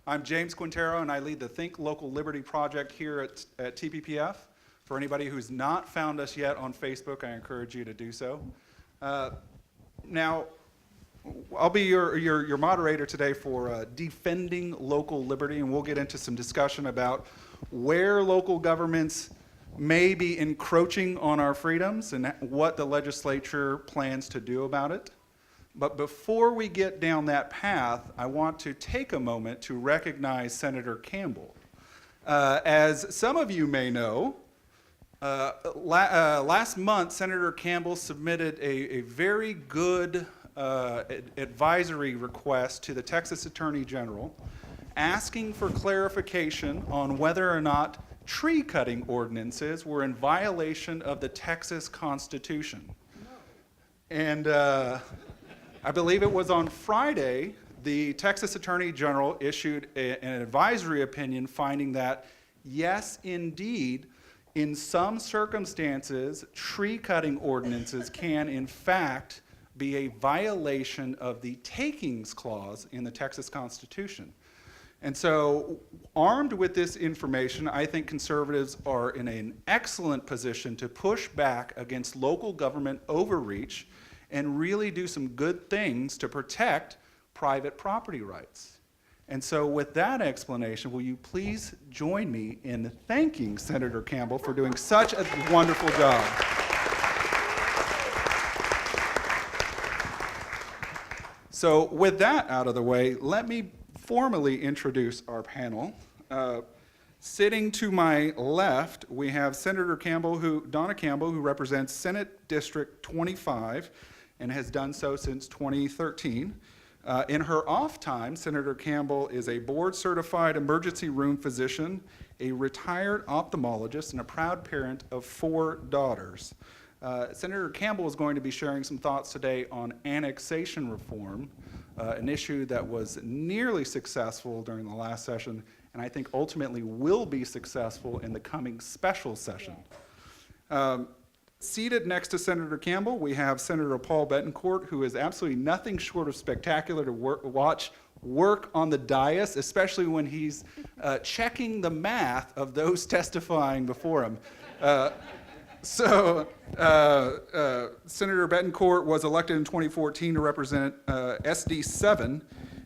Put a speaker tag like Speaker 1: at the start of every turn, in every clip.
Speaker 1: I'm James Quintero, and I lead the Think Local Liberty project here at TPPF. For anybody who's not found us yet on Facebook, I encourage you to do so. Now, I'll be your moderator today for defending local liberty, and we'll get into some discussion about where local governments may be encroaching on our freedoms and what the legislature plans to do about it. But before we get down that path, I want to take a moment to recognize Senator Campbell. As some of you may know, last month, Senator Campbell submitted a very good advisory request to the Texas Attorney General asking for clarification on whether or not tree cutting ordinances were in violation of the Texas Constitution. And I believe it was on Friday, the Texas Attorney General issued an advisory opinion finding that, yes, indeed, in some circumstances, tree cutting ordinances can, in fact, be a violation of the takings clause in the Texas Constitution. And so, armed with this information, I think conservatives are in an excellent position to push back against local government overreach and really do some good things to protect private property rights. And so with that explanation, will you please join me in thanking Senator Campbell for doing such a wonderful job. So with that out of the way, let me formally introduce our panel. Sitting to my left, we have Senator Donna Campbell, who represents Senate District 25 and has done so since 2013. In her off time, Senator Campbell is a board-certified emergency room physician, a retired ophthalmologist, and a proud parent of 4 daughters. Senator Campbell is going to be sharing some thoughts today on annexation reform, an issue that was nearly successful during the last session, and I think ultimately will be successful in the coming special session. Seated next to Senator Campbell, we have Senator Paul Bettencourt, who is absolutely nothing short of spectacular to watch work on the dais, especially when he's checking the math of those testifying before him. Senator Bettencourt was elected in 2014 to represent SD 7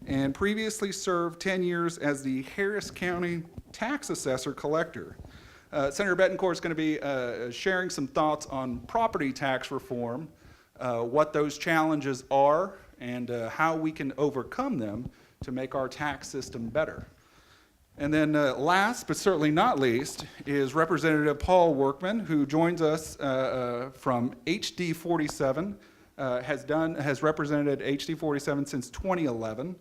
Speaker 1: and previously served 10 years as the Harris County tax assessor collector. Senator Bettencourt is going to be sharing some thoughts on property tax reform, what those challenges are, and how we can overcome them to make our tax system better. And then last, but certainly not least, is Representative Paul Workman, who joins us from HD 47, has represented HD 47 since 2011.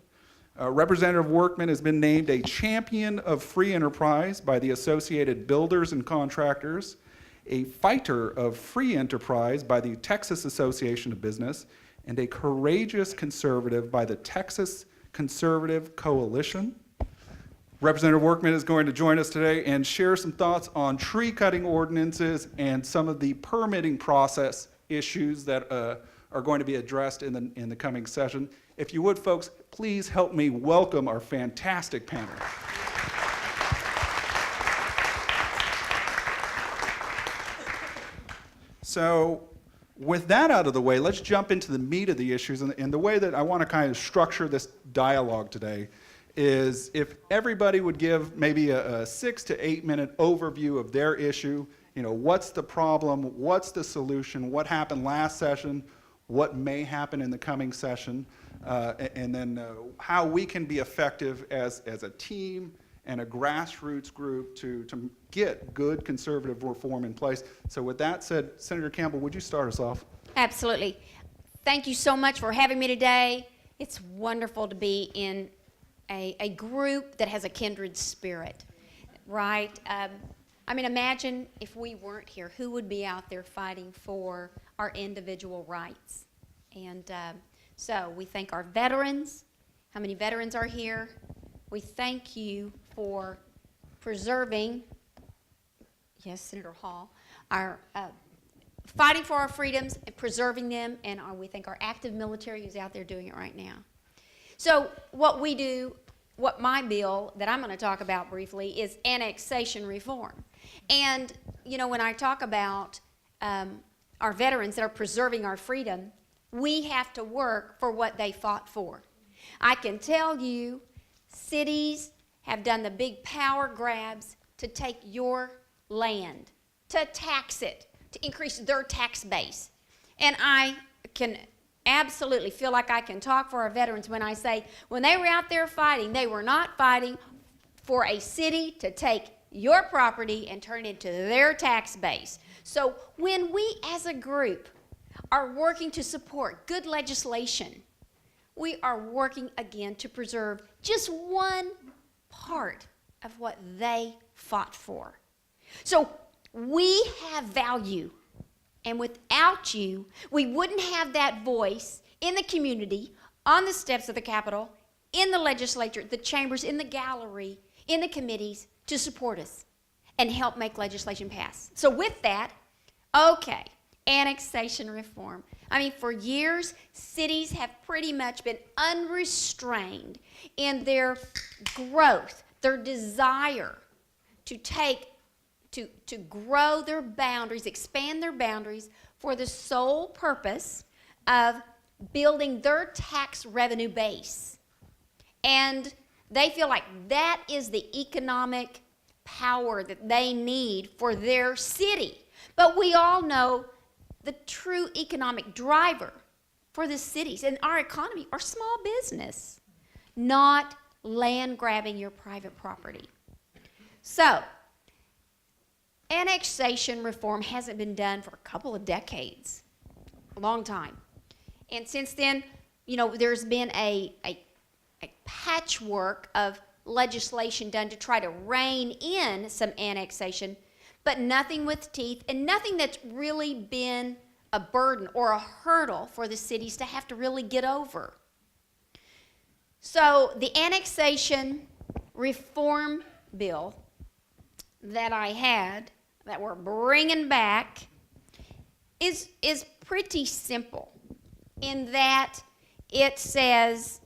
Speaker 1: Representative Workman has been named a champion of free enterprise by the Associated Builders and Contractors, a fighter of free enterprise by the Texas Association of Business, and a courageous conservative by the Texas Conservative Coalition. Representative Workman is going to join us today and share some thoughts on tree cutting ordinances and some of the permitting process issues that are going to be addressed in the coming session. If you would, folks, please help me welcome our fantastic panel. So with that out of the way, let's jump into the meat of the issues. And the way that I want to kind of structure this dialogue today is if everybody would give maybe a 6 to 8 minute overview of their issue, what's the problem, what's the solution, what happened last session, what may happen in the coming session, and then how we can be effective as a team and a grassroots group to get good conservative reform in place. So with that said, Senator Campbell, would you start us off?
Speaker 2: Absolutely. Thank you so much for having me today. It's wonderful to be in a group that has a kindred spirit, right? Imagine if we weren't here, who would be out there fighting for our individual rights? And so we thank our veterans. How many veterans are here? We thank you for preserving, yes, Senator Hall, our fighting for our freedoms and preserving them, and we thank our active military who's out there doing it right now. So what we do what my bill that I'm going to talk about briefly is annexation reform. And, you know, when I talk about our veterans that are preserving our freedom, we have to work for what they fought for. I can tell you, cities have done the big power grabs to take your land, to tax it, to increase their tax base. And I can absolutely feel like I can talk for our veterans when I say, when they were out there fighting, they were not fighting for a city to take your property and turn it into their tax base. So when we as a group are working to support good legislation, we are working again to preserve just one part of what they fought for. So we have value, and without you, we wouldn't have that voice in the community, on the steps of the Capitol, in the legislature, the chambers, in the gallery, in the committees to support us and help make legislation pass. So with that, okay, annexation reform. I mean, for years, cities have pretty much been unrestrained in their growth, their desire to to grow their boundaries, expand their boundaries for the sole purpose of building their tax revenue base. And they feel like that is the economic power that they need for their city. But we all know the true economic driver for the cities and our economy are small business, not land grabbing your private property. So, annexation reform hasn't been done for a couple of decades, a long time. And since then, you know, there's been a patchwork of legislation done to try to rein in some annexation, but nothing with teeth and nothing that's really been a burden or a hurdle for the cities to have to really get over. So the annexation reform bill that I had, that we're bringing back, is pretty simple in that it says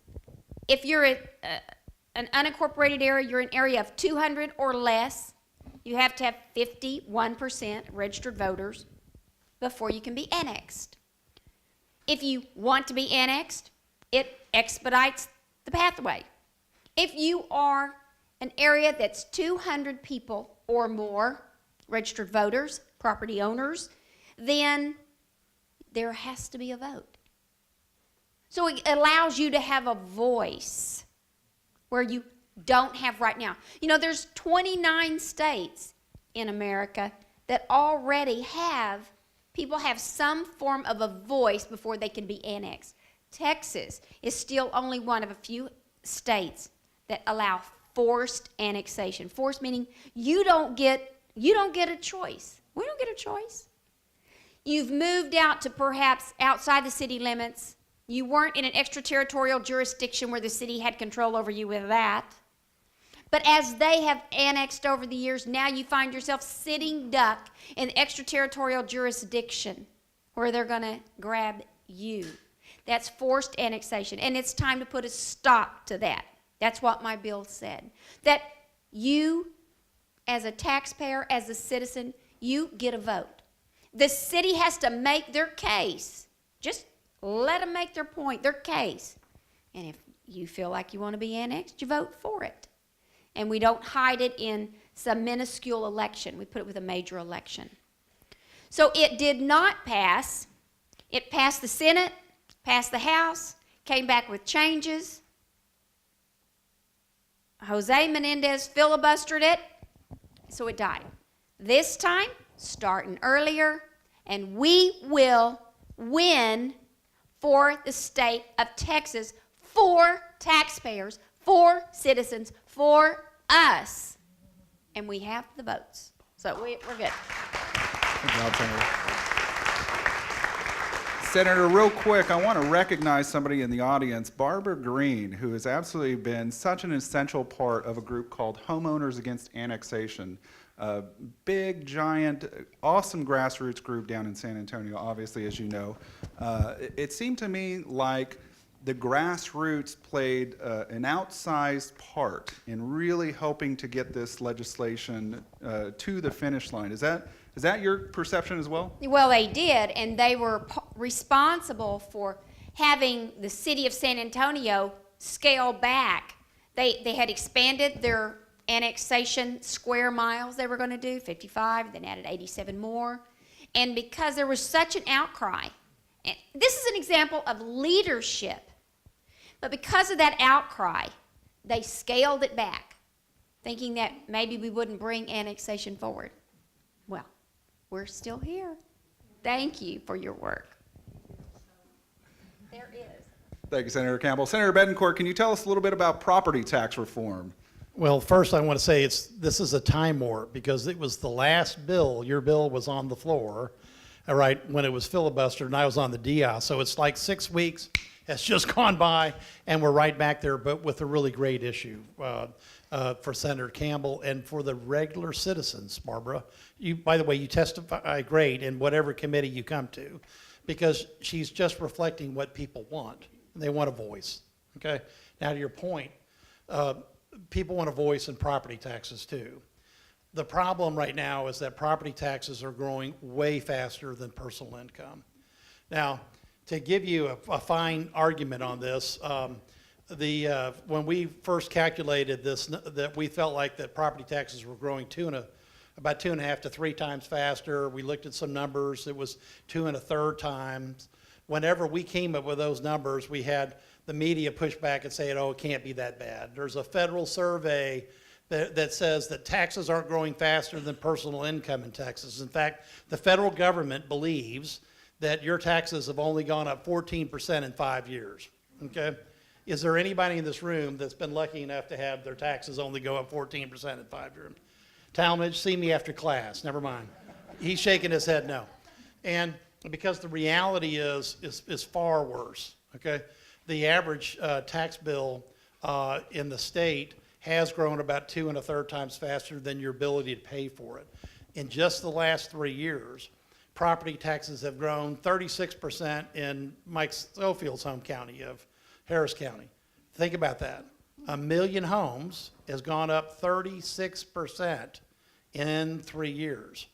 Speaker 2: if you're an unincorporated area, you're an area of 200 or less, you have to have 51% registered voters before you can be annexed. If you want to be annexed, it expedites the pathway. If you are an area that's 200 people or more, registered voters, property owners, then there has to be a vote. So it allows you to have a voice where you don't have right now. You know, there's 29 states in America that already have, people have some form of a voice before they can be annexed. Texas is still only one of a few states that allow forced annexation. Forced meaning you don't get a choice. We don't get a choice. You've moved out to perhaps outside the city limits. You weren't in an extraterritorial jurisdiction where the city had control over you with that. But as they have annexed over the years, now you find yourself sitting duck in extraterritorial jurisdiction where they're going to grab you. That's forced annexation, and it's time to put a stop to that. That's what my bill said. That you, as a taxpayer, as a citizen, you get a vote. The city has to make their case. Just let them make their point, their case. And if you feel like you want to be annexed, you vote for it. And we don't hide it in some minuscule election. We put it with a major election. So it did not pass. It passed the Senate, passed the House, came back with changes. Jose Menendez filibustered it, so it died. This time, starting earlier, and we will win for the state of Texas, for taxpayers, for citizens, for us. And we have the votes. So we're good.
Speaker 1: Good job, Senator. Senator, real quick, I want to recognize somebody in the audience, Barbara Green, who has absolutely been such an essential part of a group called Homeowners Against Annexation. A big, giant, awesome grassroots group down in San Antonio, obviously, as you know. It seemed to me like the grassroots played an outsized part in really helping to get this legislation to the finish line. Is that your perception as well?
Speaker 2: Well, they did, and they were responsible for having the city of San Antonio scale back. They had expanded their annexation square miles they were going to do, 55, then added 87 more. And because there was such an outcry, and this is an example of leadership, but because of that outcry, they scaled it back, thinking that maybe we wouldn't bring annexation forward. Well, we're still here. Thank you for your work. There is.
Speaker 1: Thank you, Senator Campbell. Senator Bettencourt, can you tell us a little bit about property tax reform?
Speaker 3: Well, first I want to say this is a time warp because it was the last bill, your bill was on the floor, all right, when it was filibustered and I was on the DIA. So it's like 6 weeks has just gone by and we're right back there, but with a really great issue for Senator Campbell and for the regular citizens, Barbara. You, by the way, you testify great in whatever committee you come to because she's just reflecting what people want. They want a voice, okay? Now to your point, people want a voice in property taxes too. The problem right now is that property taxes are growing way faster than personal income. Now, to give you a fine argument on this, when we first calculated this, that we felt like that property taxes were growing about 2.5 to 3 times faster. We looked at some numbers, it was 2 1/3 times. Whenever we came up with those numbers, we had the media push back and say, oh, it can't be that bad. There's a federal survey that says that taxes aren't growing faster than personal income in Texas. In fact, the federal government believes that your taxes have only gone up 14% in 5 years, okay? Is there anybody in this room that's been lucky enough to have their taxes only go up 14% in 5 years? Talmadge, see me after class, never mind. He's shaking his head no. And because the reality is far worse, okay? The average tax bill in the state has grown about 2 1/3 times faster than your ability to pay for it. In just the last 3 years, property taxes have grown 36% in Mike Schofield's home county of Harris County. Think about that. 1 million homes has gone up 36% in 3 years.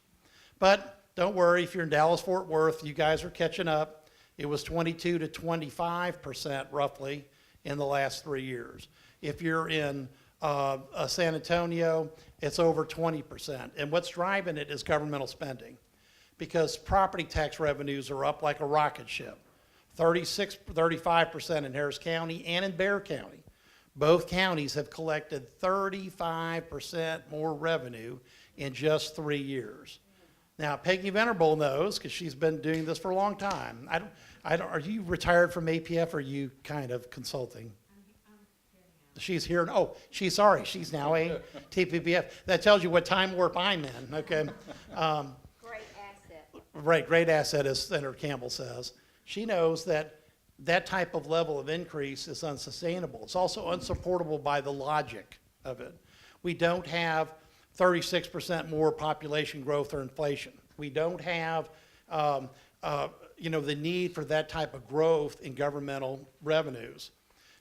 Speaker 3: But don't worry, if you're in Dallas-Fort Worth, you guys are catching up. It was 22 to 25% roughly in the last 3 years. If you're in San Antonio, it's over 20%. And what's driving it is governmental spending because property tax revenues are up like a rocket ship. 35% in Harris County and in Bexar County. Both counties have collected 35% more revenue in just 3 years. Now, Peggy Venable knows, because she's been doing this for a long time. Are you retired from APF or are you kind of consulting? She's here. Oh, she's now a TPPF. That tells you what time warp I'm in, okay?
Speaker 2: Great asset.
Speaker 3: Right, great asset, as Senator Campbell says. She knows that that type of level of increase is unsustainable. It's also unsupportable by the logic of it. We don't have 36% more population growth or inflation. We don't have the need for that type of growth in governmental revenues.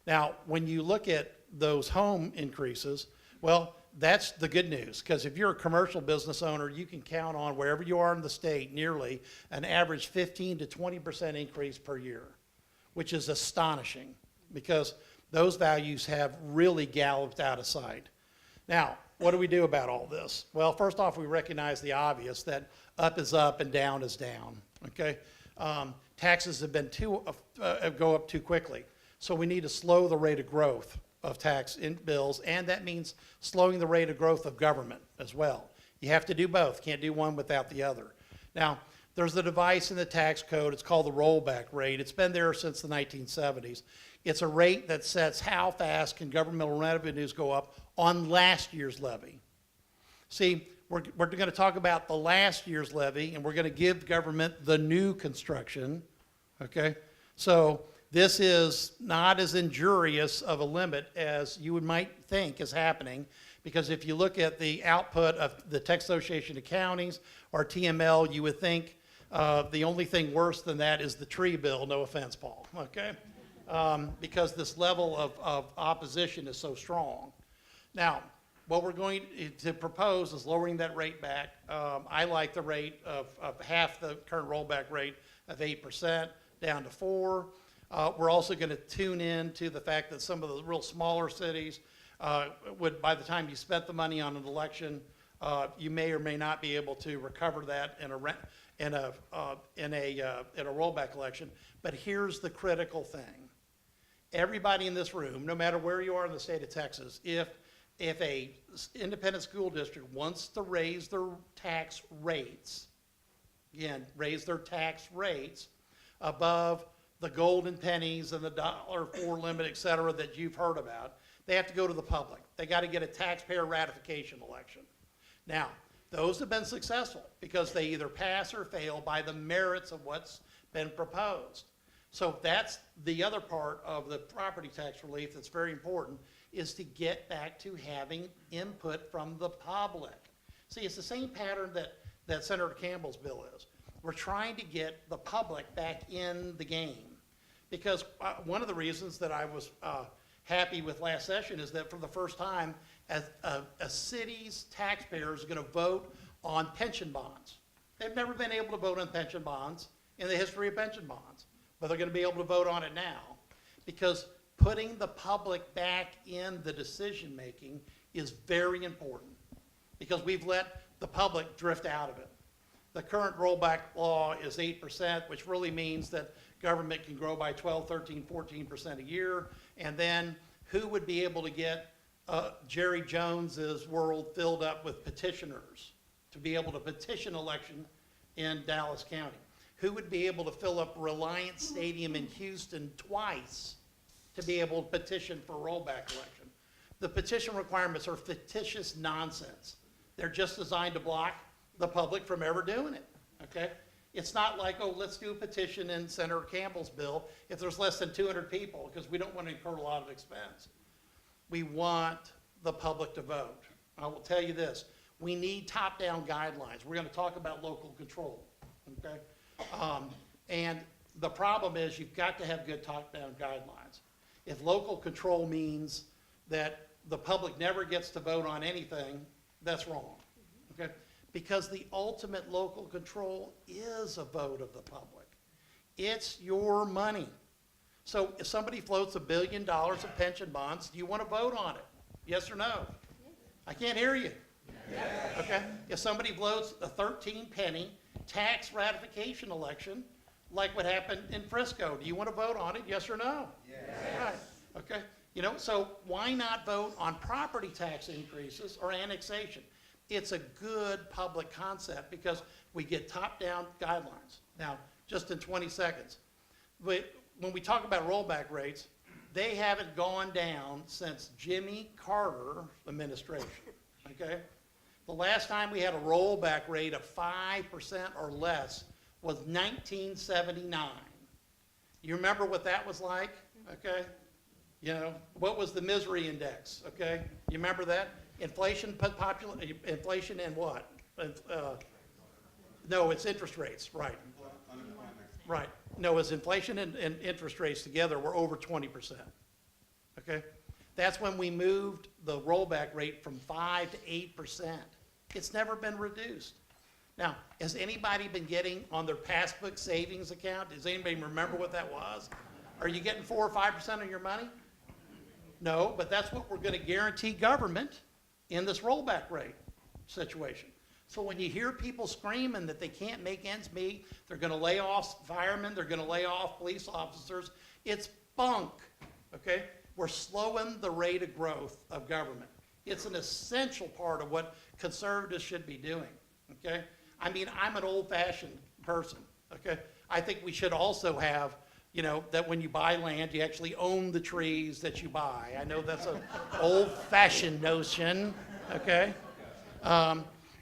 Speaker 3: Now, when you look at those home increases, well, that's the good news, because if you're a commercial business owner, you can count on, wherever you are in the state, nearly an average 15 to 20% increase per year, which is astonishing because those values have really galloped out of sight. Now, what do we do about all this? Well, first off, we recognize the obvious, that up is up and down is down, okay? Taxes have been go up too quickly. So we need to slow the rate of growth of tax in bills, and that means slowing the rate of growth of government as well. You have to do both. Can't do one without the other. Now, there's a device in the tax code. It's called the rollback rate. It's been there since the 1970s. It's a rate that sets how fast can governmental revenues go up on last year's levy. See, we're going to talk about the last year's levy, and we're going to give government the new construction, okay? So this is not as injurious of a limit as you might think is happening, because if you look at the output of the Texas Association of Counties, or TML, you would think the only thing worse than that is the tree bill. No offense, Paul, okay? because this level of opposition is so strong. Now, what we're going to propose is lowering that rate back. I like the rate of half the current rollback rate of 8% down to 4%. We're also going to tune in to the fact that some of the real smaller cities would, by the time you spent the money on an election, you may or may not be able to recover that in a rollback election. But here's the critical thing. Everybody in this room, no matter where you are in the state of Texas, if a independent school district wants to raise their tax rates, again, raise their tax rates above the golden pennies and the $1.04 limit, et cetera, that you've heard about, they have to go to the public. They got to get a taxpayer ratification election. Now, those have been successful because they either pass or fail by the merits of what's been proposed. So that's the other part of the property tax relief that's very important, is to get back to having input from the public. See, it's the same pattern that Senator Campbell's bill is. We're trying to get the public back in the game. Because one of the reasons that I was happy with last session is that for the first time, a city's taxpayers are going to vote on pension bonds. They've never been able to vote on pension bonds in the history of pension bonds, but they're going to be able to vote on it now, because putting the public back in the decision-making is very important, because we've let the public drift out of it. The current rollback law is 8%, which really means that government can grow by 12, 13, 14% a year. And then who would be able to get Jerry Jones's world filled up with petitioners to be able to petition election in Dallas County? Who would be able to fill up Reliance Stadium in Houston twice to be able to petition for a rollback election? The petition requirements are fictitious nonsense. They're just designed to block the public from ever doing it, okay? It's not like, oh, let's do a petition in Senator Campbell's bill if there's less than 200 people, because we don't want to incur a lot of expense. We want the public to vote. I will tell you this, we need top-down guidelines. We're going to talk about local control, okay? And the problem is you've got to have good top-down guidelines. If local control means that the public never gets to vote on anything, that's wrong, okay? Because the ultimate local control is a vote of the public. It's your money. So if somebody floats $1 billion of pension bonds, do you want to vote on it? Yes or no? I can't hear you. Yes. Okay. If somebody floats a 13-penny tax ratification election, like what happened in Frisco, do you want to vote on it? Yes or no? Yes. Right. Okay. You know, so why not vote on property tax increases or annexation? It's a good public concept because we get top-down guidelines. Now, just in 20 seconds, when we talk about rollback rates, they haven't gone down since Jimmy Carter administration, okay? The last time we had a rollback rate of 5% or less was 1979. You remember what that was like, okay? You know, what was the misery index, okay? You remember that? Inflation and what? No, it's interest rates, right. Right. No, it's inflation and interest rates together were over 20%, okay? That's when we moved the rollback rate from 5 to 8%. It's never been reduced. Now, has anybody been getting on their passbook savings account? Does anybody remember what that was? Are you getting 4 or 5% of your money? No, but that's what we're going to guarantee government in this rollback rate situation. So when you hear people screaming that they can't make ends meet, they're going to lay off firemen, they're going to lay off police officers, it's bunk, okay? We're slowing the rate of growth of government. It's an essential part of what conservatives should be doing, okay? I mean, I'm an old-fashioned person, okay? I think we should also have, you know, that when you buy land, you actually own the trees that you buy. I know that's an old-fashioned notion, okay?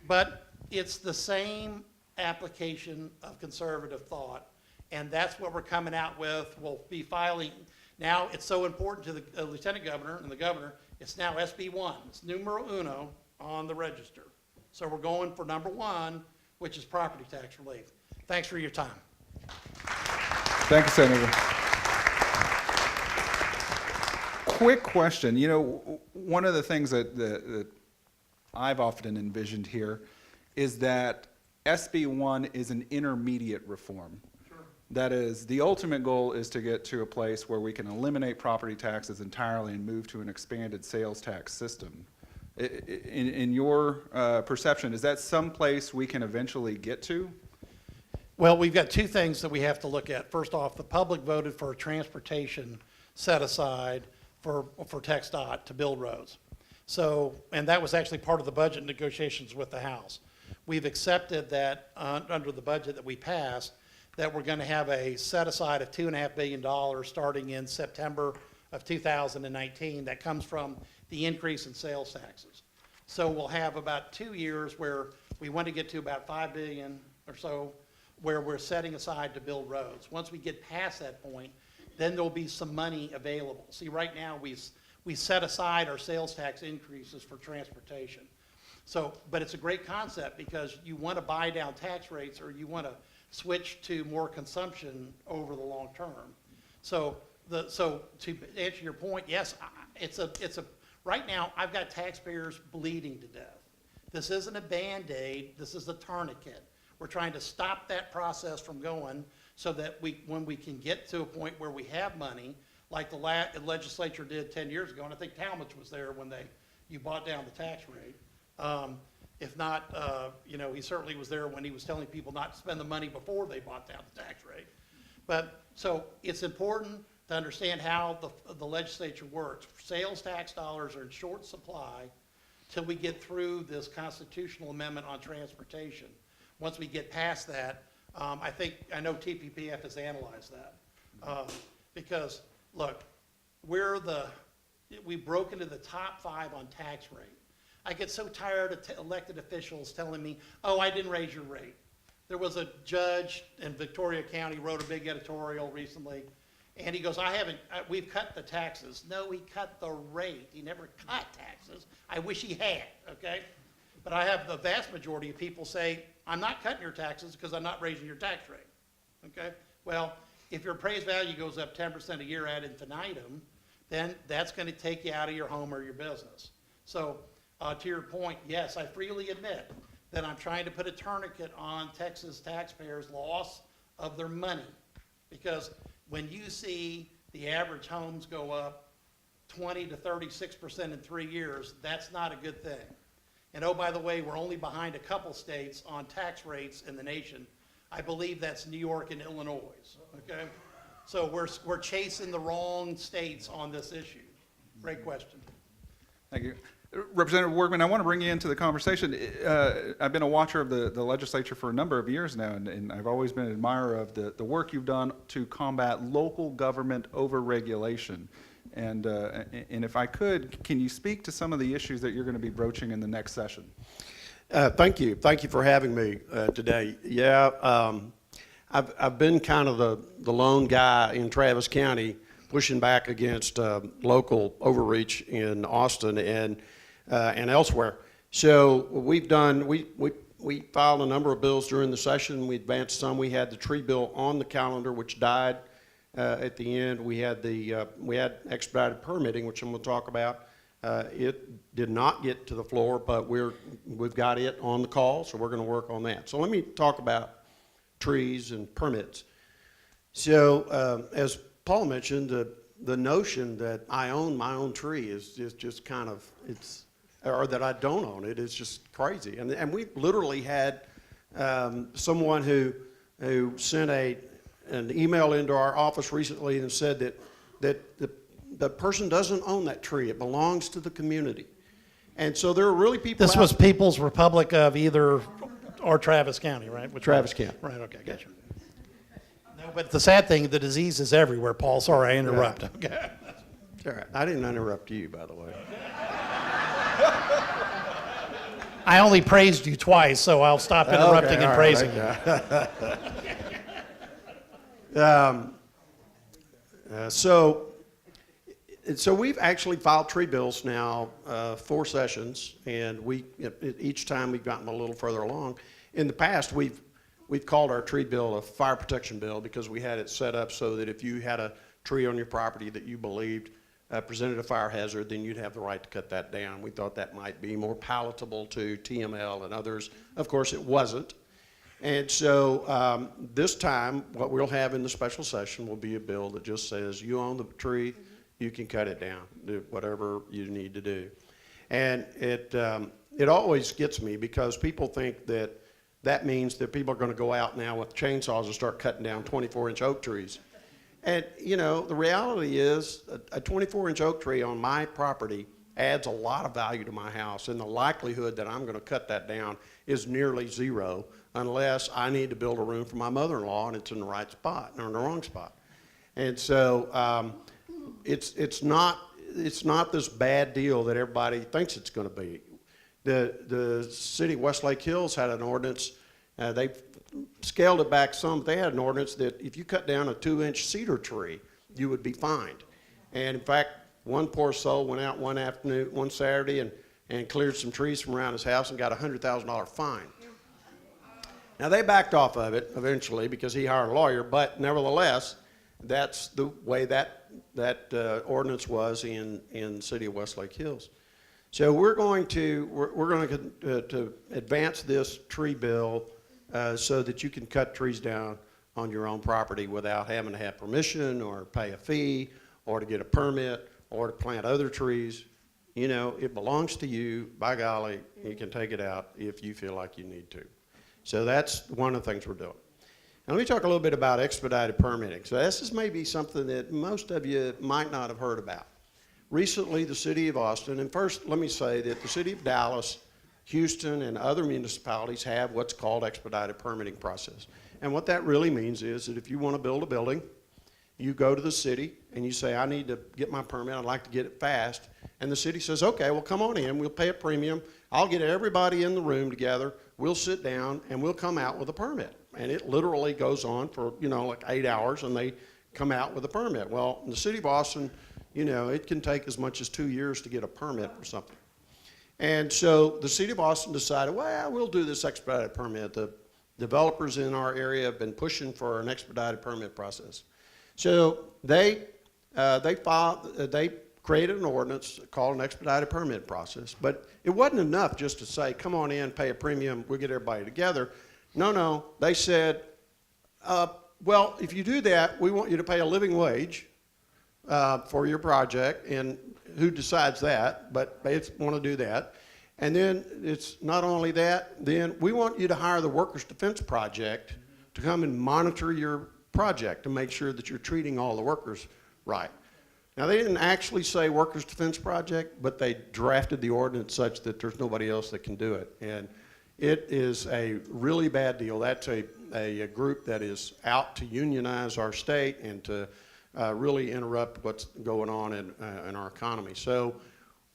Speaker 3: But it's the same application of conservative thought, and that's what we're coming out with. We'll be filing. Now, it's so important to the lieutenant governor and the governor, it's now SB1. It's numero uno on the register. So we're going for number 1, which is property tax relief. Thanks for your time.
Speaker 1: Thank you, Senator. quick question. You know, one of the things that I've often envisioned here is that SB1 is an intermediate reform. Sure. That is, the ultimate goal is to get to a place where we can eliminate property taxes entirely and move to an expanded sales tax system. In your perception, is that some place we can eventually get to?
Speaker 3: Well, we've got two things that we have to look at. First off, the public voted for a transportation set aside for TxDOT to build roads. So, and that was actually part of the budget negotiations with the House. We've accepted that under the budget that we passed, that we're going to have a set aside of $2.5 billion starting in September of 2019. That comes from the increase in sales taxes. So we'll have about 2 years where we want to get to about $5 billion or so, where we're setting aside to build roads. Once we get past that point, then there'll be some money available. See, right now we set aside our sales tax increases for transportation. So, but it's a great concept because you want to buy down tax rates or you want to switch to more consumption over the long term. So to answer your point, yes, right now I've got taxpayers bleeding to death. This isn't a Band-Aid, this is a tourniquet. We're trying to stop that process from going so that when we can get to a point where we have money, like the legislature did 10 years ago, and I think Talmadge was there when you bought down the tax rate. If not, he certainly was there when he was telling people not to spend the money before they bought down the tax rate. But so it's important to understand how the legislature works. Sales tax dollars are in short supply till we get through this constitutional amendment on transportation. Once we get past that, I know TPPF has analyzed that. Because, look, we broke into the top 5 on tax rate. I get so tired of elected officials telling me, oh, I didn't raise your rate. There was a judge in Victoria County wrote a big editorial recently, and he goes, we've cut the taxes. No, he cut the rate. He never cut taxes. I wish he had, okay? But I have the vast majority of people say, I'm not cutting your taxes because I'm not raising your tax rate, okay? Well, if your appraised value goes up 10% a year ad infinitum, then that's going to take you out of your home or your business. So to your point, yes, I freely admit that I'm trying to put a tourniquet on Texas taxpayers' loss of their money. Because when you see the average homes go up 20 to 36% in 3 years, that's not a good thing. And oh, by the way, we're only behind a couple states on tax rates in the nation. I believe that's New York and Illinois, okay? So we're chasing the wrong states on this issue. Great question.
Speaker 1: Thank you. Representative Workman, I want to bring you into the conversation. I've been a watcher of the legislature for a number of years now, and I've always been an admirer of the work you've done to combat local government overregulation. And if I could, can you speak to some of the issues that you're going to be broaching in the next session?
Speaker 4: Thank you. Thank you for having me today. Yeah, I've been kind of the lone guy in Travis County pushing back against local overreach in Austin and elsewhere. So we filed a number of bills during the session. We advanced some. We had the tree bill on the calendar, which died at the end. We had expedited permitting, which I'm going to talk about. It did not get to the floor, but we've got it on the call, so we're going to work on that. So let me talk about trees and permits. So as Paul mentioned, the notion that I own my own tree is just kind of, or that I don't own it is just crazy. And we literally had someone who sent an email into our office recently and said that the person doesn't own that tree. It belongs to the community. And so there are really people
Speaker 3: This was People's Republic of either or Travis County, right?
Speaker 4: Travis County.
Speaker 3: Right, okay, gotcha. No, but the sad thing, the disease is everywhere, Paul. Sorry, I interrupted. Okay.
Speaker 4: All right. I didn't interrupt you, by the way.
Speaker 3: I only praised you twice, so I'll stop interrupting and praising you.
Speaker 4: So we've actually filed tree bills now 4 sessions, and each time we've gotten a little further along. In the past, we've called our tree bill a fire protection bill because we had it set up so that if you had a tree on your property that you believed presented a fire hazard, then you'd have the right to cut that down. We thought that might be more palatable to TML and others. Of course, it wasn't. And so this time, what we'll have in the special session will be a bill that just says, you own the tree, you can cut it down, do whatever you need to do. And it always gets me because people think that that means that people are going to go out now with chainsaws and start cutting down 24-inch oak trees. And, you know, the reality is a 24-inch oak tree on my property adds a lot of value to my house, and the likelihood that I'm going to cut that down is nearly zero unless I need to build a room for my mother-in-law and it's in the right spot or in the wrong spot. And so it's not this bad deal that everybody thinks it's going to be. The city of Westlake Hills had an ordinance. They scaled it back some. They had an ordinance that if you cut down a 2-inch cedar tree, you would be fined. And in fact, one poor soul went out one afternoon, one Saturday, and cleared some trees from around his house and got a $100,000 fine. Now, they backed off of it eventually because he hired a lawyer, but nevertheless, that's the way that ordinance was in the city of Westlake Hills. So we're going to advance this tree bill so that you can cut trees down on your own property without having to have permission or pay a fee or to get a permit or to plant other trees. You know, it belongs to you. By golly, you can take it out if you feel like you need to. So that's one of the things we're doing. Now let me talk a little bit about expedited permitting. So this is maybe something that most of you might not have heard about. Recently, the city of Austin, and first let me say that the city of Dallas, Houston, and other municipalities have what's called expedited permitting process. And what that really means is that if you want to build a building, you go to the city and you say, I need to get my permit, I'd like to get it fast. And the city says, okay, well come on in, we'll pay a premium, I'll get everybody in the room together, we'll sit down, and we'll come out with a permit. And it literally goes on for, you know, like 8 hours, and they come out with a permit. Well, in the city of Austin, you know, it can take as much as 2 years to get a permit for something. And so the city of Austin decided, well, we'll do this expedited permit. The developers in our area have been pushing for an expedited permit process. So they created an ordinance called an expedited permit process. But it wasn't enough just to say, come on in, pay a premium, we'll get everybody together. No, they said, well, if you do that, we want you to pay a living wage for your project, and who decides that, but they want to do that. And then it's not only that, then we want you to hire the Workers' Defense Project to come and monitor your project to make sure that you're treating all the workers right. Now, they didn't actually say Workers' Defense Project, but they drafted the ordinance such that there's nobody else that can do it. And it is a really bad deal. That's a group that is out to unionize our state and to really interrupt what's going on in our economy. So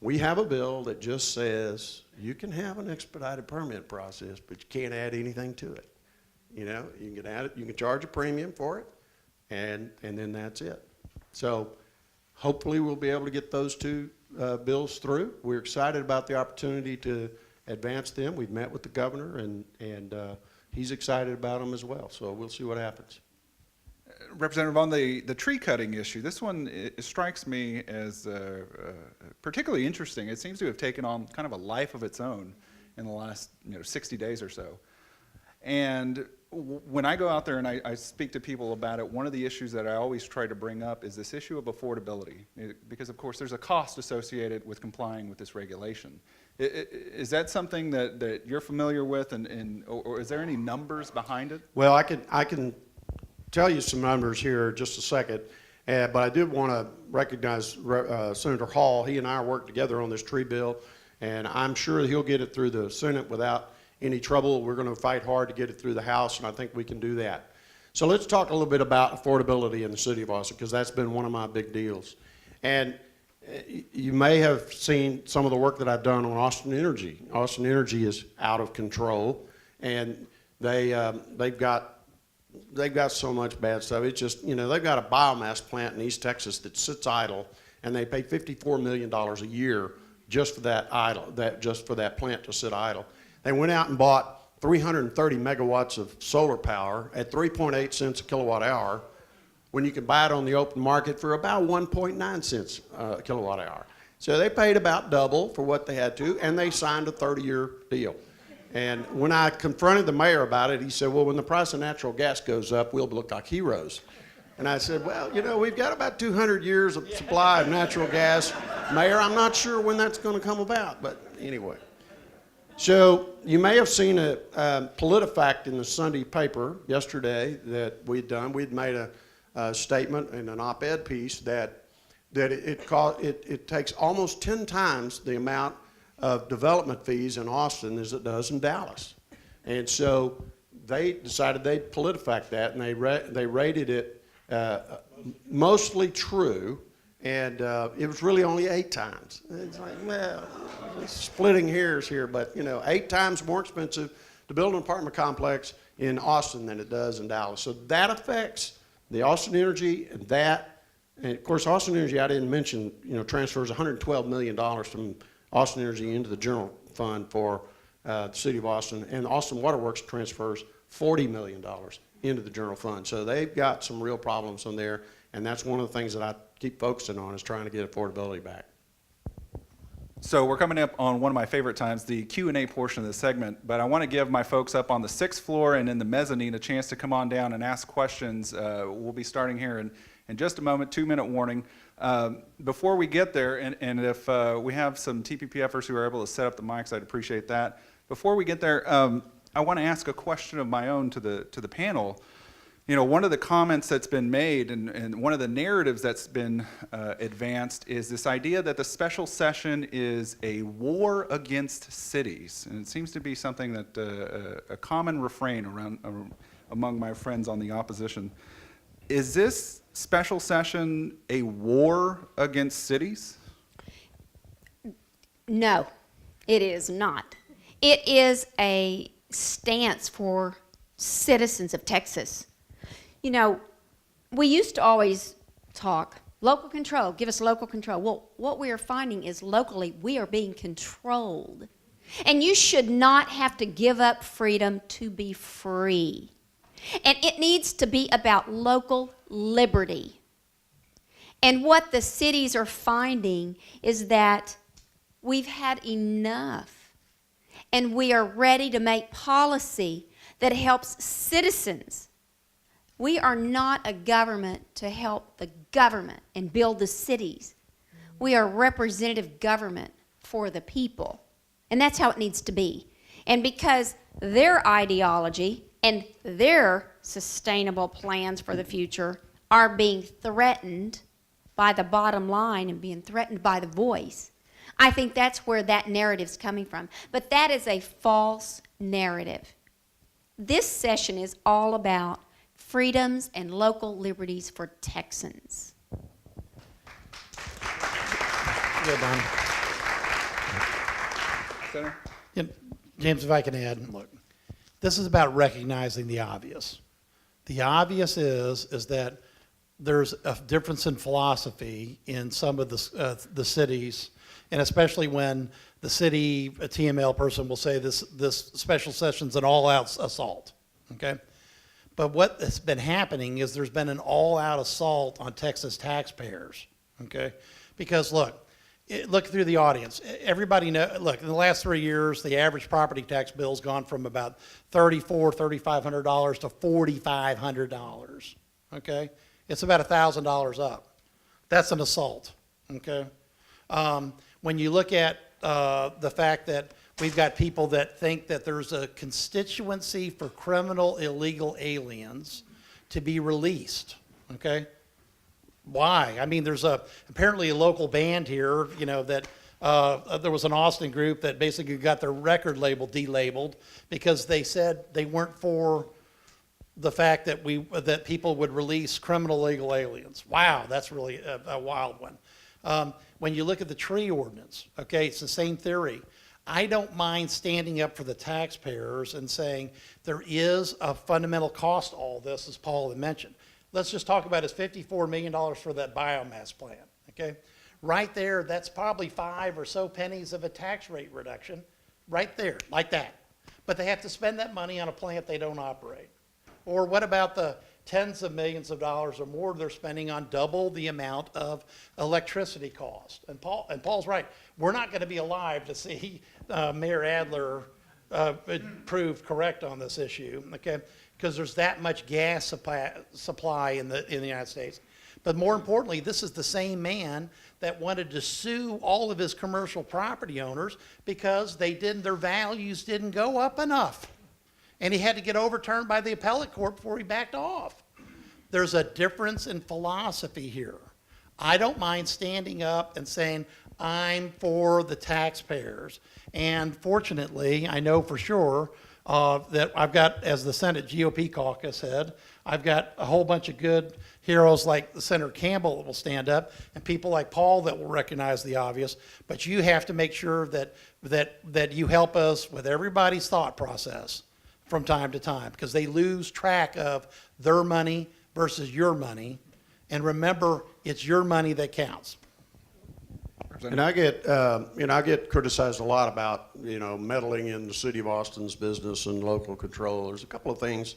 Speaker 4: we have a bill that just says you can have an expedited permit process, but you can't add anything to it. You know, you can add it, you can charge a premium for it, and then that's it. So hopefully we'll be able to get those two bills through. We're excited about the opportunity to advance them. We've met with the governor, and he's excited about them as well. So we'll see what happens.
Speaker 1: Representative, on the tree cutting issue, this one it strikes me as particularly interesting. It seems to have taken on kind of a life of its own in the last 60 days or so. And when I go out there and I speak to people about it, one of the issues that I always try to bring up is this issue of affordability, because of course there's a cost associated with complying with this regulation. Is that something that you're familiar with, or is there any numbers behind it?
Speaker 4: Well, I can tell you some numbers here in just a second, but I did want to recognize Senator Hall. He and I worked together on this tree bill, and I'm sure he'll get it through the Senate without any trouble. We're going to fight hard to get it through the House, and I think we can do that. So let's talk a little bit about affordability in the city of Austin, because that's been one of my big deals. And you may have seen some of the work that I've done on Austin Energy. Austin Energy is out of control, and they've got so much bad stuff. It's just, they've got a biomass plant in East Texas that sits idle, and they pay $54 million a year just for that plant to sit idle. They went out and bought 330 megawatts of solar power at 3.8 cents a kilowatt hour when you can buy it on the open market for about 1.9 cents a kilowatt hour. So they paid about double for what they had to, and they signed a 30-year deal. And when I confronted the mayor about it, he said, well, when the price of natural gas goes up, we'll look like heroes. And I said, well, you know, we've got about 200 years of supply of natural gas. Mayor, I'm not sure when that's going to come about, but anyway. So you may have seen a PolitiFact in the Sunday paper yesterday that we'd done. We'd made a statement in an op-ed piece that it takes almost 10 times the amount of development fees in Austin as it does in Dallas. And so they decided they'd PolitiFact that, and they rated it mostly true, and it was really only 8 times. It's like, well, splitting hairs here, but you know, 8 times more expensive to build an apartment complex in Austin than it does in Dallas. So that affects the Austin Energy, and of course, Austin Energy, I didn't mention, you know, transfers $112 million from Austin Energy into the general fund for the city of Austin, and Austin Waterworks transfers $40 million into the general fund. So they've got some real problems on there, and that's one of the things that I keep focusing on is trying to get affordability back.
Speaker 1: So we're coming up on one of my favorite times, the Q&A portion of the segment, but I want to give my folks up on the 6th floor and in the mezzanine a chance to come on down and ask questions. We'll be starting here in just a moment, 2-minute warning. Before we get there, and if we have some TPPFers who are able to set up the mics, I'd appreciate that. Before we get there, I want to ask a question of my own to the panel. You know, one of the comments that's been made and one of the narratives that's been advanced is this idea that the special session is a war against cities. And it seems to be something that a common refrain among my friends on the opposition. Is this special session a war against cities?
Speaker 2: No, it is not. It is a stance for citizens of Texas. You know, we used to always talk, local control, give us local control. Well, what we are finding is locally we are being controlled. And you should not have to give up freedom to be free. And it needs to be about local liberty. And what the cities are finding is that we've had enough. And we are ready to make policy that helps citizens. We are not a government to help the government and build the cities. We are representative government for the people. And that's how it needs to be. And because their ideology and their sustainable plans for the future are being threatened by the bottom line and being threatened by the voice, I think that's where that narrative's coming from. But that is a false narrative. This session is all about freedoms and local liberties for Texans.
Speaker 3: Good, Don.
Speaker 1: Senator?
Speaker 3: Yeah, James, if I can add, look, this is about recognizing the obvious. The obvious is that there's a difference in philosophy in some of the cities, and especially when the city, a TML person will say this special session's an all-out assault, okay? But what has been happening is there's been an all-out assault on Texas taxpayers, okay? Because look through the audience. Everybody look, in the last 3 years, the average property tax bill's gone from about $3,500 to $4,500, okay? It's about $1,000 up. That's an assault, okay? When you look at the fact that we've got people that think that there's a constituency for criminal illegal aliens to be released, okay? Why? I mean, there's apparently a local band here, you know, that there was an Austin group that basically got their record label delabeled because they said they weren't for the fact that that people would release criminal illegal aliens. Wow, that's really a wild one. When you look at the tree ordinance, okay, it's the same theory. I don't mind standing up for the taxpayers and saying there is a fundamental cost to all this, as Paul had mentioned. Let's just talk about his $54 million for that biomass plant, okay? Right there, that's probably 5 or so pennies of a tax rate reduction, right there, like that. But they have to spend that money on a plant they don't operate. Or what about the tens of millions of dollars or more they're spending on double the amount of electricity cost. And Paul's right. We're not going to be alive to see Mayor Adler proved correct on this issue, okay? Because there's that much gas supply in the United States. But more importantly, this is the same man that wanted to sue all of his commercial property owners because their values didn't go up enough. And he had to get overturned by the appellate court before he backed off. There's a difference in philosophy here. I don't mind standing up and saying, I'm for the taxpayers. And fortunately, I know for sure that I've got, as the Senate GOP caucus head, I've got a whole bunch of good heroes like Senator Campbell that will stand up, and people like Paul that will recognize the obvious. But you have to make sure that you help us with everybody's thought process from time to time, because they lose track of their money versus your money. And remember, it's your money that counts.
Speaker 4: And I get criticized a lot about, meddling in the city of Austin's business and local control. There's a couple of things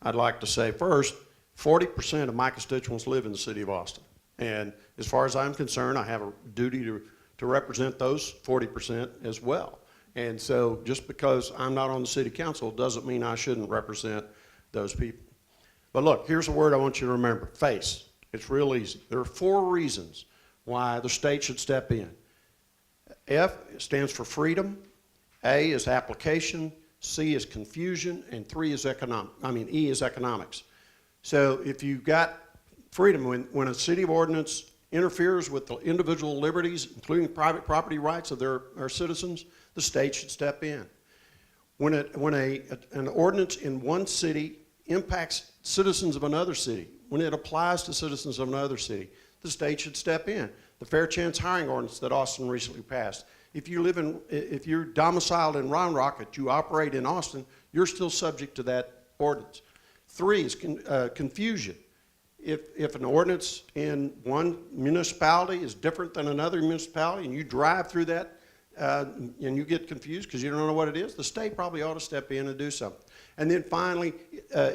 Speaker 4: I'd like to say. First, 40% of my constituents live in the city of Austin. And as far as I'm concerned, I have a duty to represent those 40% as well. And so just because I'm not on the city council doesn't mean I shouldn't represent those people. But look, here's a word I want you to remember: face. It's real easy. There are 4 reasons why the state should step in. F stands for freedom, A is application, C is confusion, and E is economics. So if you've got freedom, when a city ordinance interferes with the individual liberties, including private property rights of our citizens, the state should step in. When an ordinance in one city impacts citizens of another city, when it applies to citizens of another city, the state should step in. The Fair Chance Hiring Ordinance that Austin recently passed. If you're domiciled in Round Rock, but you operate in Austin, you're still subject to that ordinance. 3 is confusion. If an ordinance in one municipality is different than another municipality, and you drive through that and you get confused because you don't know what it is, the state probably ought to step in and do something. And then finally,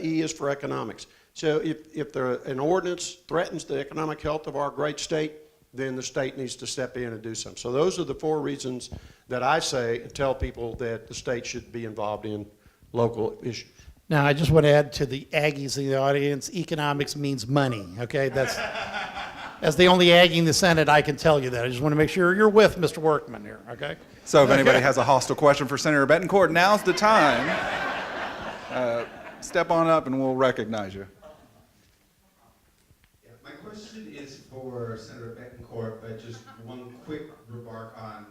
Speaker 4: E is for economics. So if an ordinance threatens the economic health of our great state, then the state needs to step in and do something. So those are the 4 reasons that I say and tell people that the state should be involved in local issues.
Speaker 3: Now, I just want to add to the Aggies in the audience, economics means money, okay? As the only Aggie in the Senate, I can tell you that. I just want to make sure you're with Mr. Workman here, okay?
Speaker 1: So if anybody has a hostile question for Senator Betancourt, now's the time. Step on up and we'll recognize you.
Speaker 5: Yeah, my question is for Senator Betancourt, but just one quick remark on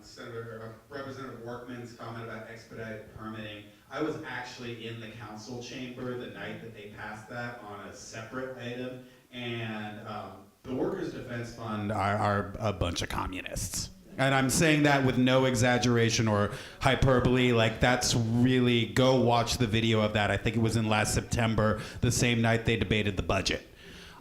Speaker 5: Representative Workman's comment about expedited permitting. I was actually in the council chamber the night that they passed that on a separate item, and the Workers' Defense Fund are a bunch of communists. And I'm saying that with no exaggeration or hyperbole. Like, that's really, go watch the video of that. I think it was in last September, the same night they debated the budget.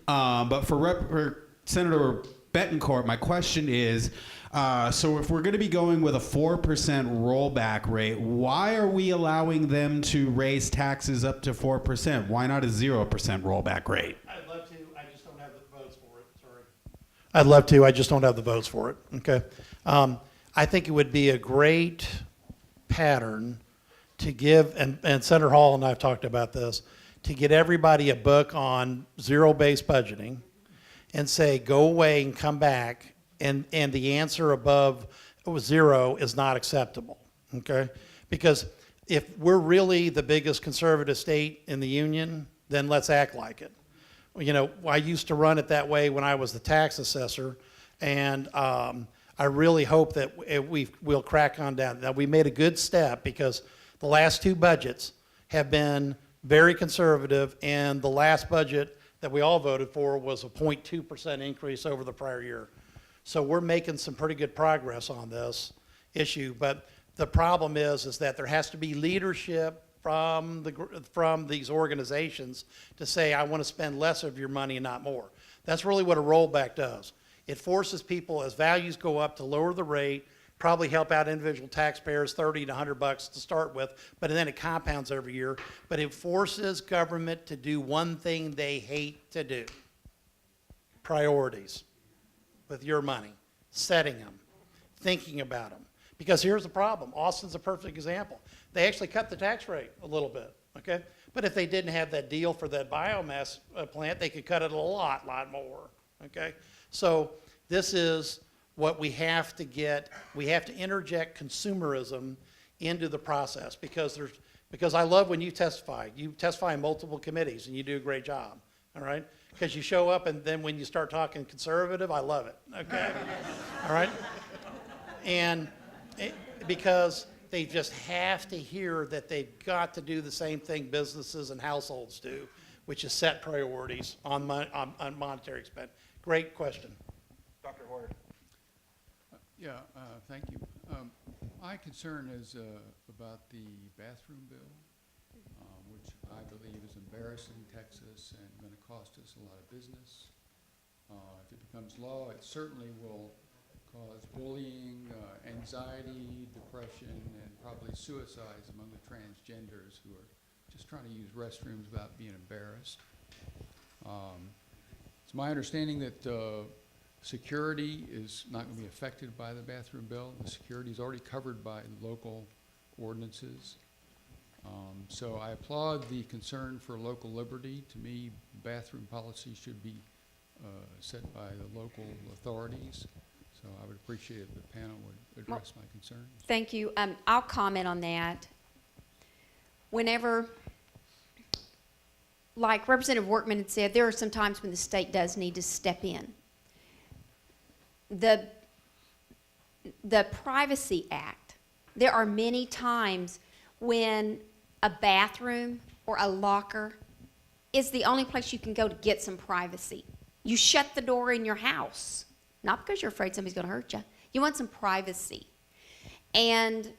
Speaker 5: But for Senator Betancourt, my question is, so if we're going to be going with a 4% rollback rate, why are we allowing them to raise taxes up to 4%? Why not a 0% rollback rate?
Speaker 3: I'd love to, I just don't have the votes for it, sorry. I'd love to, I just don't have the votes for it, okay? I think it would be a great pattern to give, and Senator Hall and I have talked about this, to get everybody a book on zero-based budgeting and say, go away and come back, and the answer above 0 is not acceptable, okay? Because if we're really the biggest conservative state in the union, then let's act like it. I used to run it that way when I was the tax assessor, and I really hope that we'll crack on down. Now, we made a good step because the last 2 budgets have been very conservative, and the last budget that we all voted for was a 0.2% increase over the prior year. So we're making some pretty good progress on this issue, but the problem is that there has to be leadership from these organizations to say, I want to spend less of your money and not more. That's really what a rollback does. It forces people, as values go up, to lower the rate, probably help out individual taxpayers 30 to 100 bucks to start with, but then it compounds every year. But it forces government to do one thing they hate to do. Priorities with your money, setting them, thinking about them. Because here's the problem. Austin's a perfect example. They actually cut the tax rate a little bit, okay? But if they didn't have that deal for that biomass plant, they could cut it a lot more, okay? So this is what we have to get. We have to interject consumerism into the process because I love when you testify. You testify in multiple committees and you do a great job, all right? Because you show up and then when you start talking conservative, I love it, okay? All right? And because they just have to hear that they've got to do the same thing businesses and households do, which is set priorities on monetary spend. Great question.
Speaker 1: Dr. Hoyer.
Speaker 6: Yeah, thank you. My concern is about the bathroom bill, which I believe is embarrassing Texas and going to cost us a lot of business. If it becomes law, it certainly will cause bullying, anxiety, depression, and probably suicides among the transgenders who are just trying to use restrooms without being embarrassed. It's my understanding that security is not going to be affected by the bathroom bill. The security is already covered by local ordinances. So I applaud the concern for local liberty. To me, bathroom policy should be set by the local authorities. So I would appreciate if the panel would address my concerns.
Speaker 2: Thank you. I'll comment on that. Whenever, like Representative Workman had said, there are some times when the state does need to step in. The Privacy Act, there are many times when a bathroom or a locker is the only place you can go to get some privacy. You shut the door in your house, not because you're afraid somebody's going to hurt you. You want some privacy. And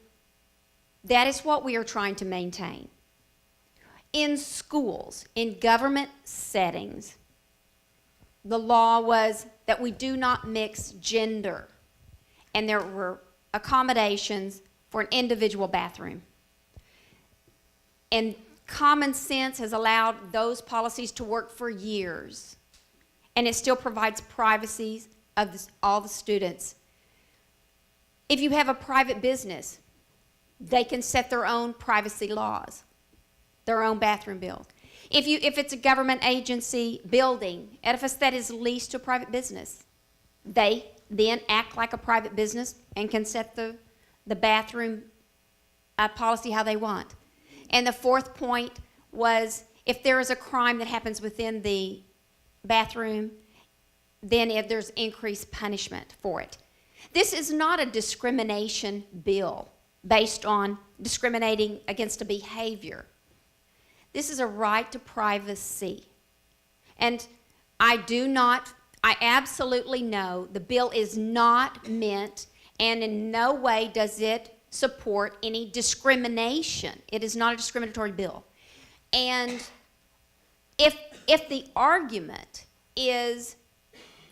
Speaker 2: that is what we are trying to maintain. In schools, in government settings, the law was that we do not mix gender. And there were accommodations for an individual bathroom. And common sense has allowed those policies to work for years. And it still provides privacy of all the students. If you have a private business, they can set their own privacy laws, their own bathroom bills. If it's a government agency building, edifice that is leased to a private business, they then act like a private business and can set the bathroom policy how they want. And the fourth point was if there is a crime that happens within the bathroom, then there's increased punishment for it. This is not a discrimination bill based on discriminating against a behavior. This is a right to privacy. And I absolutely know the bill is not meant, and in no way does it support any discrimination. It is not a discriminatory bill. And if the argument is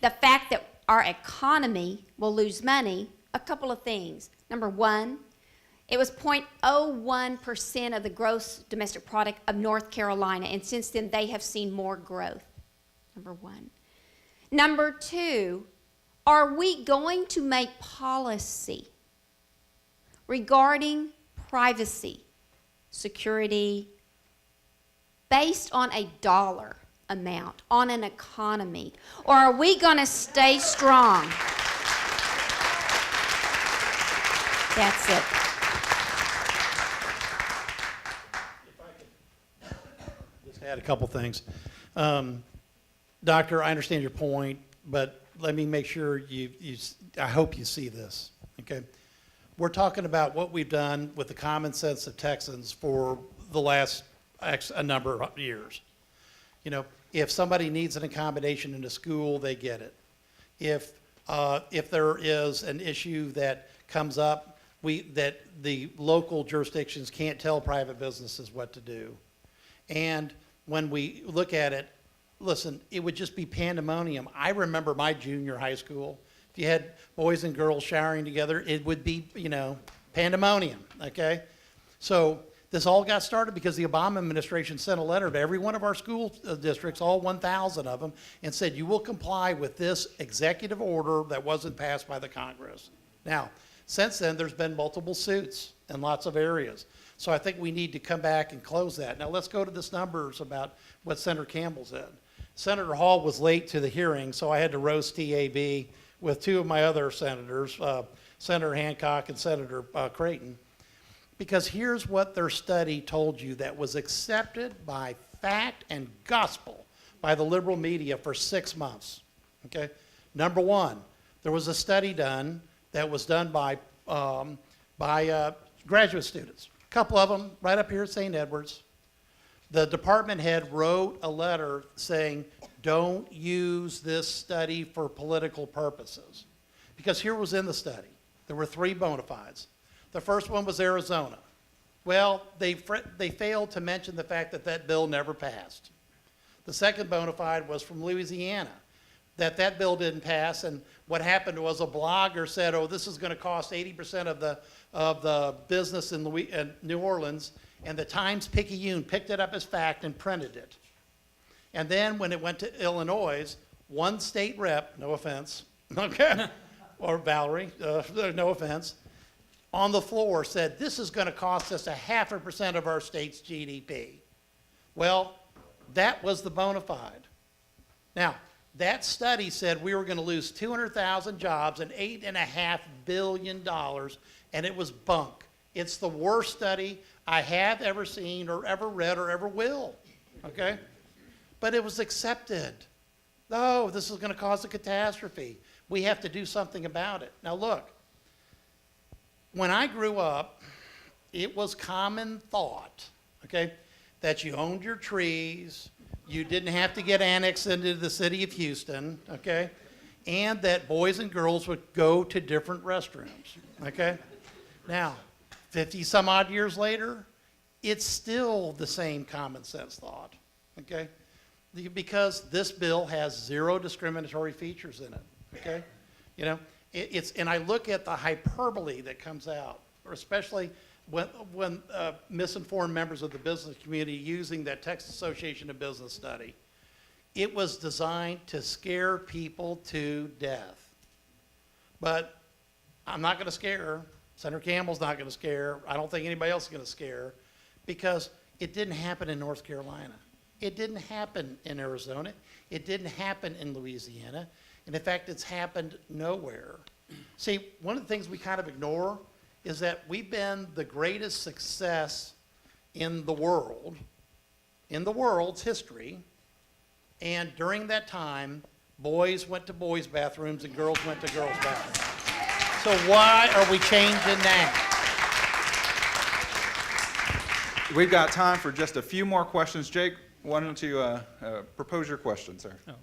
Speaker 2: the fact that our economy will lose money, a couple of things. Number one, it was 0.01% of the gross domestic product of North Carolina, and since then they have seen more growth. Number one. Number two, are we going to make policy regarding privacy, security, based on a dollar amount, on an economy? Or are we going to stay strong? That's it.
Speaker 3: Just add a couple things. Doctor, I understand your point, but let me make sure I hope you see this, okay? We're talking about what we've done with the common sense of Texans for the last a number of years. You know, if somebody needs an accommodation in a school, they get it. If there is an issue that comes up, that the local jurisdictions can't tell private businesses what to do. And when we look at it, listen, it would just be pandemonium. I remember my junior high school If you had boys and girls showering together, it would be, you know, pandemonium, okay? So this all got started because the Obama administration sent a letter to every one of our school districts, all 1,000 of them, and said, you will comply with this executive order that wasn't passed by the Congress. Now, since then, there's been multiple suits in lots of areas. So I think we need to come back and close that. Now, let's go to this numbers about what Senator Campbell said. Senator Hall was late to the hearing, so I had to roast TAB with two of my other senators, Senator Hancock and Senator Creighton. Because here's what their study told you that was accepted by fact and gospel by the liberal media for 6 months, okay? Number one, there was a study done that was done by graduate students. A couple of them right up here at St. Edwards. The department head wrote a letter saying, don't use this study for political purposes. Because here was in the study. There were 3 bona fides. The first one was Arizona. Well, they failed to mention the fact that that bill never passed. The second bona fide was from Louisiana, that bill didn't pass, and what happened was a blogger said, oh, this is going to cost 80% of the business in New Orleans, and the Times-Picayune picked it up as fact and printed it. And then when it went to Illinois, one state rep, no offense, okay, or Valerie, no offense, on the floor said, this is going to cost us 0.5% of our state's GDP. Well, that was the bona fide. Now, that study said we were going to lose 200,000 jobs and $8.5 billion, and it was bunk. It's the worst study I have ever seen or ever read or ever will, okay? But it was accepted. Oh, this is going to cause a catastrophe. We have to do something about it. Now look, when I grew up, it was common thought, okay, that you owned your trees, you didn't have to get annexed into the city of Houston, okay, and that boys and girls would go to different restrooms, okay? Now, 50 some odd years later, it's still the same common sense thought, okay? Because this bill has 0 discriminatory features in it, okay? You know, and I look at the hyperbole that comes out, especially when misinformed members of the business community using that Texas Association of Business study. It was designed to scare people to death. But I'm not going to scare her. Senator Campbell's not going to scare her. I don't think anybody else is going to scare her, because it didn't happen in North Carolina. It didn't happen in Arizona. It didn't happen in Louisiana. And in fact, it's happened nowhere. See, one of the things we kind of ignore is that we've been the greatest success in the world, in the world's history, and during that time, boys went to boys' bathrooms and girls went to girls' bathrooms. So why are we changing that?
Speaker 1: We've got time for just a few more questions. Jake, why don't you propose your question, sir?
Speaker 7: Okay.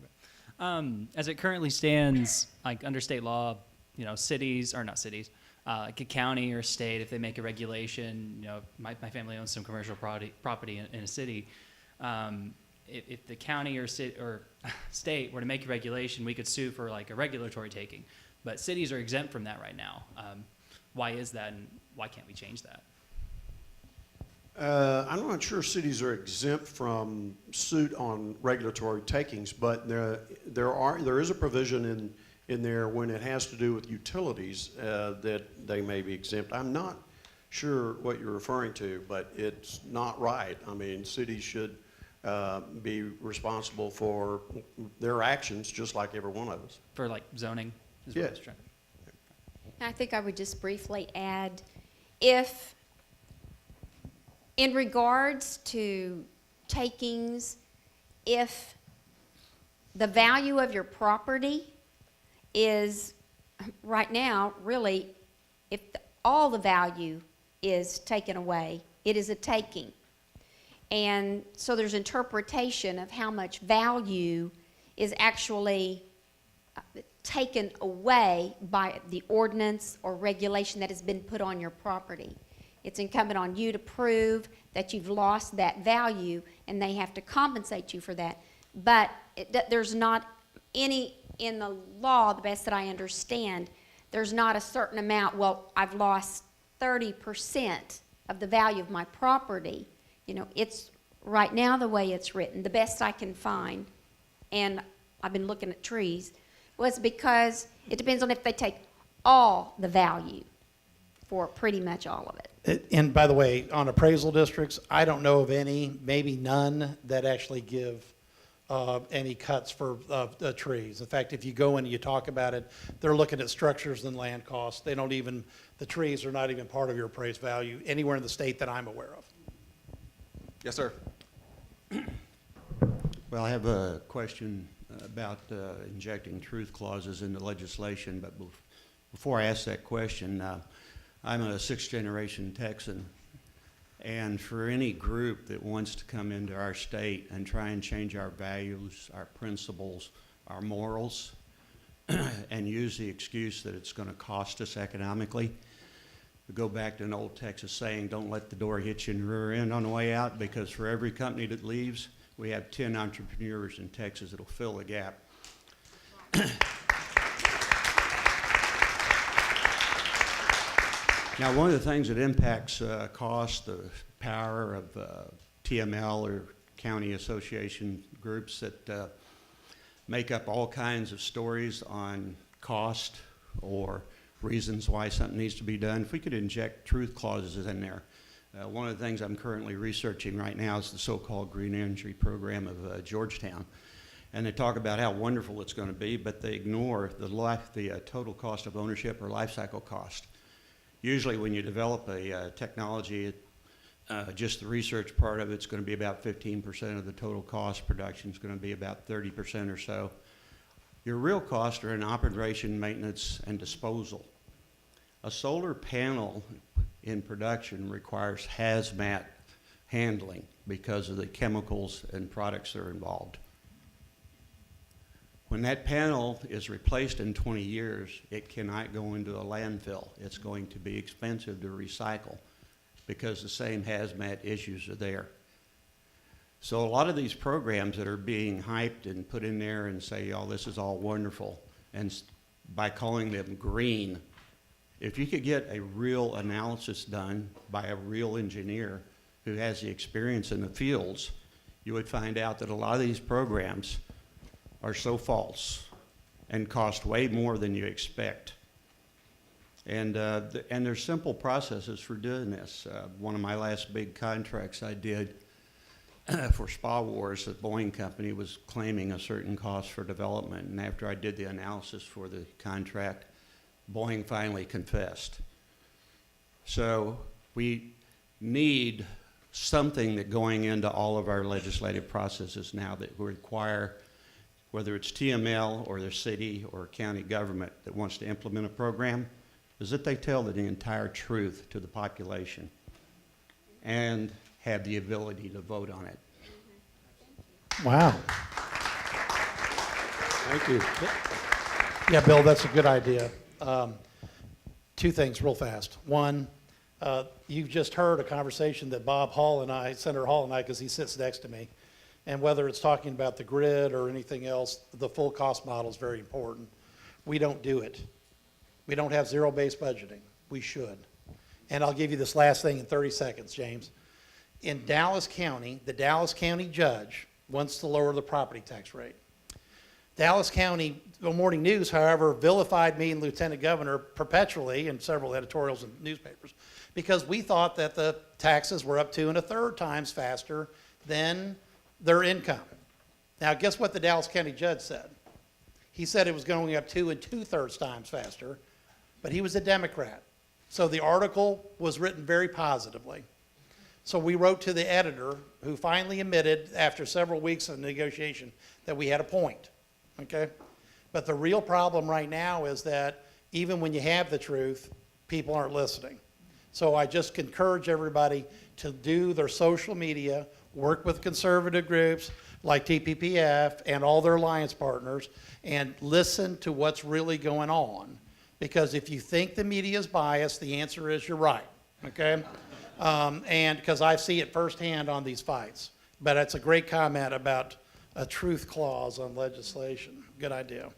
Speaker 7: As it currently stands, like under state law, you know, cities, or not cities, like a county or state, if they make a regulation, you know, my family owns some commercial property in a city. If the county or state were to make a regulation, we could sue for like a regulatory taking. But cities are exempt from that right now. Why is that, and why can't we change that?
Speaker 4: I'm not sure cities are exempt from suit on regulatory takings, but there is a provision in there when it has to do with utilities that they may be exempt. I'm not sure what you're referring to, but it's not right. I mean, cities should be responsible for their actions just like every one of us.
Speaker 7: For like zoning? Is what I was
Speaker 4: Yes.
Speaker 7: trying-
Speaker 2: I think I would just briefly add, if, in regards to takings, if the value of your property is, right now, really, if all the value is taken away, it is a taking. And so there's interpretation of how much value is actually taken away by the ordinance or regulation that has been put on your property. It's incumbent on you to prove that you've lost that value, and they have to compensate you for that. But there's not any in the law, the best that I understand, there's not a certain amount, well, I've lost 30% of the value of my property. You know, it's right now the way it's written, the best I can find, and I've been looking at trees, was because it depends on if they take all the value for pretty much all of it.
Speaker 3: And by the way, on appraisal districts, I don't know of any, maybe none, that actually give any cuts for the trees. In fact, if you go in and you talk about it, they're looking at structures and land costs. They don't even, the trees are not even part of your appraised value anywhere in the state that I'm aware of.
Speaker 1: Yes, sir.
Speaker 8: Well, I have a question about injecting truth clauses into legislation, but before I ask that question, I'm a sixth-generation Texan, and for any group that wants to come into our state and try and change our values, our principles, our morals, and use the excuse that it's going to cost us economically, we go back to an old Texas saying, don't let the door hit you in the rear end on the way out, because for every company that leaves, we have 10 entrepreneurs in Texas that'll fill the gap. Now, one of the things that impacts cost, the power of TML or county association groups that make up all kinds of stories on cost or reasons why something needs to be done. If we could inject truth clauses in there. One of the things I'm currently researching right now is the so-called green energy program of Georgetown. And they talk about how wonderful it's going to be, but they ignore the total cost of ownership or life cycle cost. Usually when you develop a technology, just the research part of it's going to be about 15% of the total cost. Production is going to be about 30% or so. Your real costs are in operation, maintenance, and disposal. A solar panel in production requires hazmat handling because of the chemicals and products that are involved. When that panel is replaced in 20 years, it cannot go into a landfill. It's going to be expensive to recycle because the same hazmat issues are there. So a lot of these programs that are being hyped and put in there and say, oh, this is all wonderful, and by calling them green, if you could get a real analysis done by a real engineer who has the experience in the fields, you would find out that a lot of these programs are so false and cost way more than you expect. And there's simple processes for doing this. One of my last big contracts I did for Spa Wars, the Boeing company was claiming a certain cost for development, and after I did the analysis for the contract, Boeing finally confessed. So we need something that going into all of our legislative processes now that require, whether it's TML or the city or county government that wants to implement a program, is that they tell the entire truth to the population and have the ability to vote on it.
Speaker 3: Wow.
Speaker 4: Thank you.
Speaker 3: Yeah, Bill, that's a good idea. Two things real fast. One, you've just heard a conversation that Bob Hall and I, Senator Hall and I, because he sits next to me, and whether it's talking about the grid or anything else, the full cost model is very important. We don't do it. We don't have zero-based budgeting. We should. And I'll give you this last thing in 30 seconds, James. In Dallas County, the Dallas County judge wants to lower the property tax rate. Dallas County, the Morning News, however, vilified me and Lieutenant Governor perpetually in several editorials and newspapers because we thought that the taxes were up 2 1/3 times faster than their income. Now, guess what the Dallas County judge said? He said it was going up 2 2/3 times faster, but he was a Democrat. So the article was written very positively. So we wrote to the editor, who finally admitted after several weeks of negotiation that we had a point, okay? But the real problem right now is that even when you have the truth, people aren't listening. So I just encourage everybody to do their social media, work with conservative groups like TPPF and all their alliance partners, and listen to what's really going on. Because if you think the media is biased, the answer is you're right, okay? And because I see it firsthand on these fights. But it's a great comment about a truth clause on legislation. Good idea.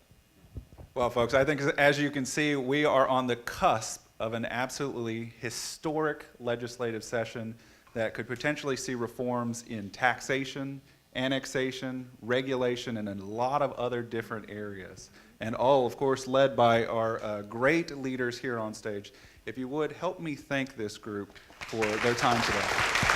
Speaker 1: Well, folks, I think as you can see, we are on the cusp of an absolutely historic legislative session that could potentially see reforms in taxation, annexation, regulation, and a lot of other different areas. And all, of course, led by our great leaders here on stage. If you would, help me thank this group for their time today.